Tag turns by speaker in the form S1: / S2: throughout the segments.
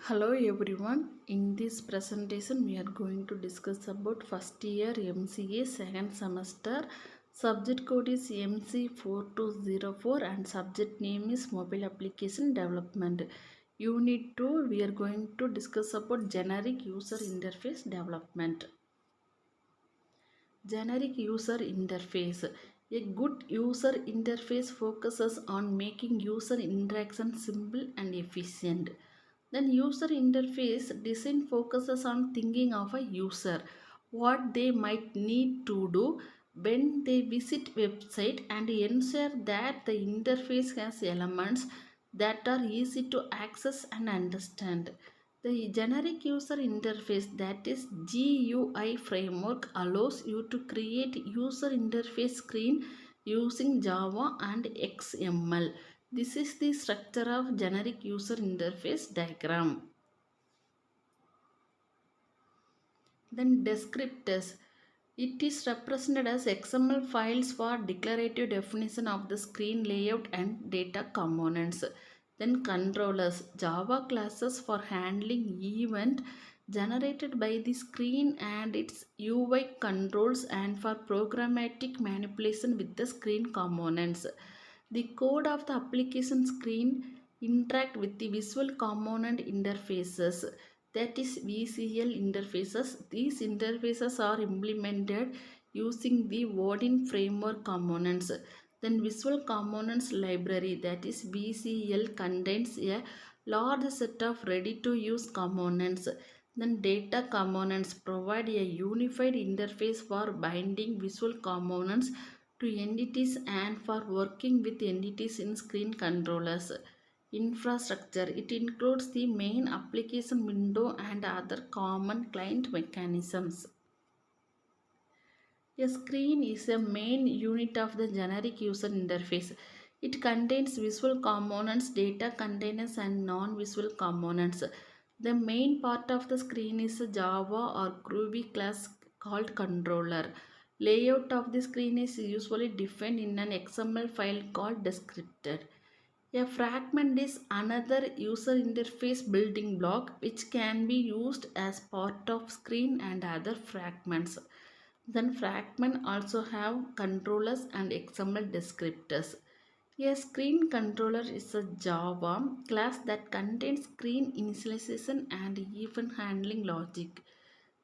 S1: Hello everyone. In this presentation we are going to discuss about first year MCA second semester. Subject code is MC4204 and subject name is Mobile Application Development. Unit 2 we are going to discuss about generic user interface development. Generic user interface. A good user interface focuses on making user interaction simple and efficient. Then user interface design focuses on thinking of a user, what they might need to do when they visit website and ensure that the interface has elements that are easy to access and understand. The generic user interface, that is GUI framework, allows you to create user interface screen using Java and XML. This is the structure of generic user interface diagram. Then descriptors. It is represented as XML files for declarative definition of the screen layout and data components. Then controllers. Java classes for handling event generated by the screen and its UI controls and for programmatic manipulation with the screen components. The code of the application screen interact with the visual component interfaces, that is VCL interfaces. These interfaces are implemented using the Odin framework components. Then visual components library, that is VCL, contains a large set of ready to use components. Then data components provide a unified interface for binding visual components to entities and for working with entities in screen controllers. Infrastructure. It includes the main application window and other common client mechanisms. A screen is a main unit of the generic user interface. It contains visual components, data containers, and non-visual components. The main part of the screen is a Java or Groovy class called controller. Layout of the screen is usually defined in an XML file called descriptor. A fragment is another user interface building block which can be used as part of screen and other fragments. Then fragment also have controllers and XML descriptors. A screen controller is a Java class that contains screen initialization and event handling logic.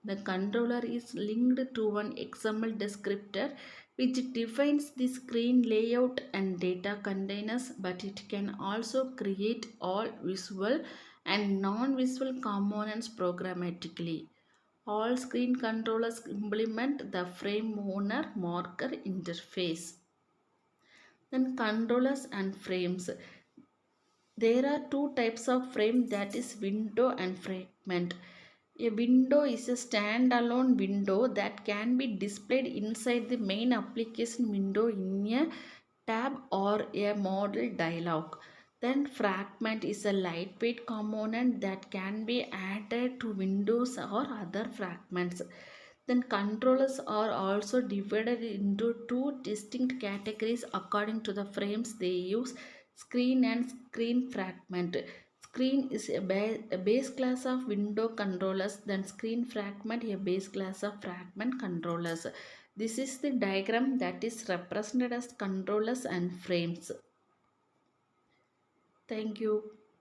S1: The controller is linked to an XML descriptor which defines the screen layout and data containers, but it can also create all visual and non-visual components programmatically. All screen controllers implement the frame owner marker interface. Then controllers and frames. There are two types of frame, that is window and fragment. A window is a standalone window that can be displayed inside the main application window in a tab or a modal dialog. Then fragment is a lightweight component that can be added to windows or other fragments. Then controllers are also divided into two distinct categories according to the frames they use: screen and screen fragment. Screen is a base class of window controllers, then screen fragment a base class of fragment controllers. This is the diagram that is represented as controllers and frames. Thank you.